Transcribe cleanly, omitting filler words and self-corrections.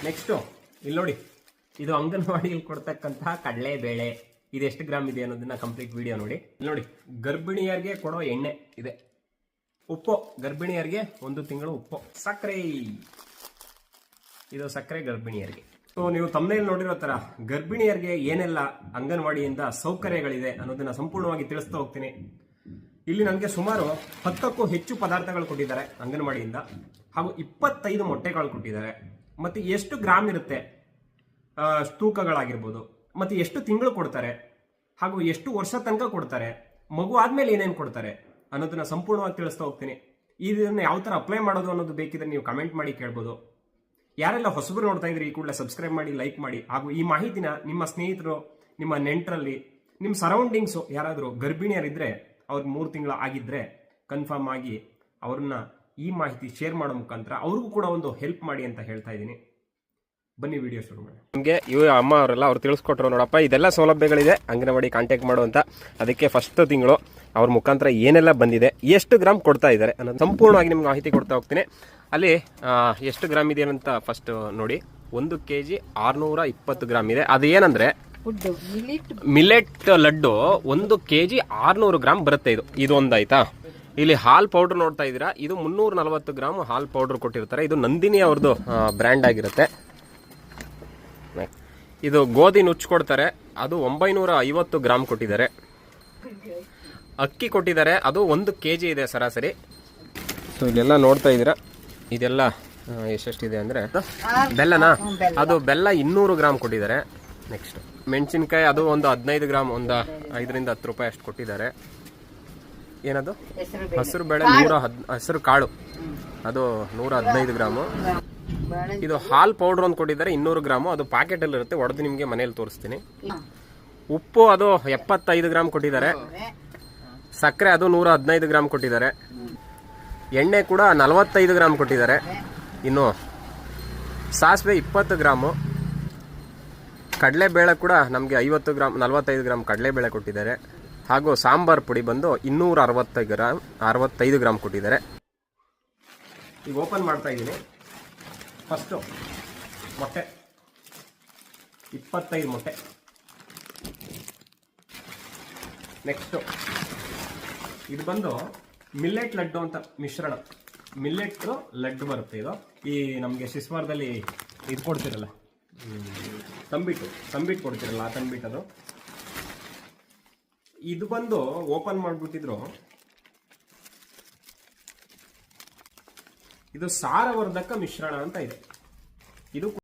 Next ಇಲ್ಲಿ ನೋಡಿ, ಇದು ಅಂಗನವಾಡಿಯಲ್ಲಿ ಕೊಡ್ತಕ್ಕಂತಹ ಕಡಲೆಬೇಳೆ. ಇದು ಎಷ್ಟು ಗ್ರಾಮ್ ಇದೆ ಅನ್ನೋದನ್ನ ಕಂಪ್ಲೀಟ್ ವಿಡಿಯೋ ನೋಡಿ. ಇಲ್ಲಿ ನೋಡಿ, ಗರ್ಭಿಣಿಯರಿಗೆ ಕೊಡೋ ಎಣ್ಣೆ ಇದೆ. ಉಪ್ಪು, ಗರ್ಭಿಣಿಯರಿಗೆ 1 ತಿಂಗಳು ಉಪ್ಪು. ಸಕ್ಕರೆ, ಇದು ಸಕ್ಕರೆ ಗರ್ಭಿಣಿಯರಿಗೆ. ಸೊ ನೀವು ತಮ್ಮನೇಲಿ ನೋಡಿರೋ ತರ ಗರ್ಭಿಣಿಯರಿಗೆ ಏನೆಲ್ಲ ಅಂಗನವಾಡಿಯಿಂದ ಸೌಕರ್ಯಗಳಿದೆ ಅನ್ನೋದನ್ನ ಸಂಪೂರ್ಣವಾಗಿ ತಿಳಿಸ್ತಾ ಹೋಗ್ತೀನಿ. ಇಲ್ಲಿ ನನಗೆ ಸುಮಾರು 10ಕ್ಕೂ ಹೆಚ್ಚು ಪದಾರ್ಥಗಳು ಕೊಟ್ಟಿದ್ದಾರೆ ಅಂಗನವಾಡಿಯಿಂದ, ಹಾಗೂ 25 ಮೊಟ್ಟೆಗಳು ಕೊಟ್ಟಿದ್ದಾರೆ. ಮತ್ತೆ ಎಷ್ಟು ಗ್ರಾಮ್ ಇರುತ್ತೆ ತೂಕಗಳಾಗಿರ್ಬೋದು, ಮತ್ತೆ ಎಷ್ಟು ತಿಂಗಳು ಕೊಡ್ತಾರೆ, ಹಾಗೂ ಎಷ್ಟು ವರ್ಷ ತನಕ ಕೊಡ್ತಾರೆ, ಮಗು ಆದ್ಮೇಲೆ ಏನೇನು ಕೊಡ್ತಾರೆ ಅನ್ನೋದನ್ನ ಸಂಪೂರ್ಣವಾಗಿ ತಿಳಿಸ್ತಾ ಹೋಗ್ತೀನಿ. ಇದನ್ನ ಯಾವ ತರ ಅಪ್ಲೈ ಮಾಡೋದು ಅನ್ನೋದು ಬೇಕಿದ್ರೆ ನೀವು ಕಮೆಂಟ್ ಮಾಡಿ ಕೇಳ್ಬೋದು. ಯಾರೆಲ್ಲ ಹೊಸಬರು ನೋಡ್ತಾ ಇದ್ರಿ ಈ ಕೂಡಲೇ ಸಬ್ಸ್ಕ್ರೈಬ್ ಮಾಡಿ, ಲೈಕ್ ಮಾಡಿ. ಹಾಗೂ ಈ ಮಾಹಿತಿನ ನಿಮ್ಮ ಸ್ನೇಹಿತರು, ನಿಮ್ಮ ನೆಂಟರಲ್ಲಿ, ನಿಮ್ಮ ಸರೌಂಡಿಂಗ್ಸು ಯಾರಾದರೂ ಗರ್ಭಿಣಿಯರಿದ್ರೆ, ಅವ್ರಿಗೆ 3 ತಿಂಗಳ ಆಗಿದ್ರೆ ಕನ್ಫರ್ಮ್ ಆಗಿ ಅವ್ರನ್ನ ಈ ಮಾಹಿತಿ ಶೇರ್ ಮಾಡೋ ಮುಖಾಂತರ ಅವ್ರಿಗೂ ಕೂಡ ಒಂದು ಹೆಲ್ಪ್ ಮಾಡಿ ಅಂತ ಹೇಳ್ತಾ ಇದ್ದೀನಿ. ಬನ್ನಿ ವಿಡಿಯೋ ಶುರು ಮಾಡಿ. ನಮಗೆ ಇವ ಅಮ್ಮ ಅವರೆಲ್ಲ ಅವ್ರು ತಿಳಿಸ್ಕೊಟ್ರು, ನೋಡಪ್ಪ ಇದೆಲ್ಲ ಸೌಲಭ್ಯಗಳಿದೆ ಅಂಗನವಾಡಿ ಕಾಂಟ್ಯಾಕ್ಟ್ ಮಾಡು ಅಂತ. ಅದಕ್ಕೆ ಫಸ್ಟ್ ತಿಂಗಳು ಅವ್ರ ಮುಖಾಂತರ ಏನೆಲ್ಲ ಬಂದಿದೆ, ಎಷ್ಟು ಗ್ರಾಮ್ ಕೊಡ್ತಾ ಇದ್ದಾರೆ ಅನ್ನೋದು ಸಂಪೂರ್ಣವಾಗಿ ನಿಮ್ಗೆ ಮಾಹಿತಿ ಕೊಡ್ತಾ ಹೋಗ್ತೀನಿ. ಅಲ್ಲಿ ಎಷ್ಟು ಗ್ರಾಮ್ ಇದೆ ಅಂತ ಫಸ್ಟ್ ನೋಡಿ. 1 kg 620 ಗ್ರಾಮ್ ಇದೆ. ಅದು ಏನಂದ್ರೆ ಮಿಲೆಟ್ ಲಡ್ಡು 1 kg 600 ಗ್ರಾಮ್ ಬರುತ್ತೆ. ಇದು ಒಂದಾಯ್ತಾ. ಇಲ್ಲಿ ಹಾಲ್ ಪೌಡರ್ ನೋಡ್ತಾ ಇದ್ದೀರಾ, ಇದು 340 ಗ್ರಾಮ್ ಹಾಲ್ ಪೌಡರ್ ಕೊಟ್ಟಿರ್ತಾರೆ. ಇದು ನಂದಿನಿ ಅವ್ರದ್ದು ಬ್ರ್ಯಾಂಡ್ ಆಗಿರುತ್ತೆ. ಇದು ಗೋಧಿ ನುಚ್ಚು ಕೊಡ್ತಾರೆ, ಅದು 950 ಗ್ರಾಮ್ ಕೊಟ್ಟಿದ್ದಾರೆ. ಅಕ್ಕಿ ಕೊಟ್ಟಿದ್ದಾರೆ, ಅದು 1 kg ಇದೆ ಸರಾಸರಿ. ಸೊ ಇಲ್ಲೆಲ್ಲ ನೋಡ್ತಾ ಇದ್ದೀರಾ, ಇದೆಲ್ಲ ಎಷ್ಟೆಷ್ಟಿದೆ ಅಂದರೆ ಬೆಲ್ಲನಾ, ಅದು ಬೆಲ್ಲ 200 ಗ್ರಾಮ್ ಕೊಟ್ಟಿದ್ದಾರೆ. ನೆಕ್ಸ್ಟ್ ಮೆಣಸಿನ್ಕಾಯಿ, ಅದು ಒಂದು 15 ಗ್ರಾಮ್, ಒಂದು 5 ರಿಂದ 10 ರೂಪಾಯಿ ಅಷ್ಟು ಕೊಟ್ಟಿದ್ದಾರೆ. ಏನದು ಹಸಿರು ಬೇಳೆ, ಹಸಿರು ಕಾಳು, ಅದು 115 ಗ್ರಾಮು. ಇದು ಹಾಲ್ ಪೌಡರ್ ಒಂದು ಕೊಟ್ಟಿದ್ದಾರೆ 200 ಗ್ರಾಮು, ಅದು ಪ್ಯಾಕೆಟ್ ಅಲ್ಲಿ ಇರುತ್ತೆ, ಒಡೆದು ನಿಮಗೆ ಮನೇಲಿ ತೋರಿಸ್ತೀನಿ. ಉಪ್ಪು ಅದು 75 ಗ್ರಾಮ್ ಕೊಟ್ಟಿದ್ದಾರೆ. ಸಕ್ಕರೆ ಅದು 115 ಗ್ರಾಮ್ ಕೊಟ್ಟಿದ್ದಾರೆ. ಎಣ್ಣೆ ಕೂಡ 45 ಗ್ರಾಮ್ ಕೊಟ್ಟಿದ್ದಾರೆ. ಇನ್ನು ಸಾಸಿವೆ 20 ಗ್ರಾಮು. ಕಡಲೆಬೇಳೆ ಕೂಡ ನಮಗೆ 50 ಗ್ರಾಮ್, 45 ಗ್ರಾಮ್ ಕಡಲೆಬೇಳೆ ಕೊಟ್ಟಿದ್ದಾರೆ. ಹಾಗೂ ಸಾಂಬಾರ್ ಪುಡಿ ಬಂದು 265 ಗ್ರಾಮ್ ಕೊಟ್ಟಿದ್ದಾರೆ. ಈಗ ಓಪನ್ ಮಾಡ್ತಾ ಇದ್ದೀನಿ. ಫಸ್ಟು ಮೊಟ್ಟೆ, 25 ಮೊಟ್ಟೆ. ನೆಕ್ಸ್ಟು ಇದು ಬಂದು ಮಿಲ್ಲೆಟ್ ಲಡ್ಡು ಅಂತ ಮಿಶ್ರಣ. ಮಿಲ್ಲೆಟ್ ಲಡ್ಡು ಬರುತ್ತೆ ಇದು. ಈ ನಮಗೆ ಶಿಸ್ವಾರದಲ್ಲಿ ಇದು ಕೊಡ್ತಿರಲ್ಲ, ತಂಬಿಟ್ಟು ಕೊಡ್ತಿರಲ್ಲ, ಆ ತಂಬಿಟ್ಟು ಅದು. ಇದು ಬಂದು ಓಪನ್ ಮಾಡಿಬಿಟ್ಟಿದ್ರು, ಇದು ಸಾರವರ್ಧಕ ಮಿಶ್ರಣ ಅಂತ ಇದೆ. ಇದು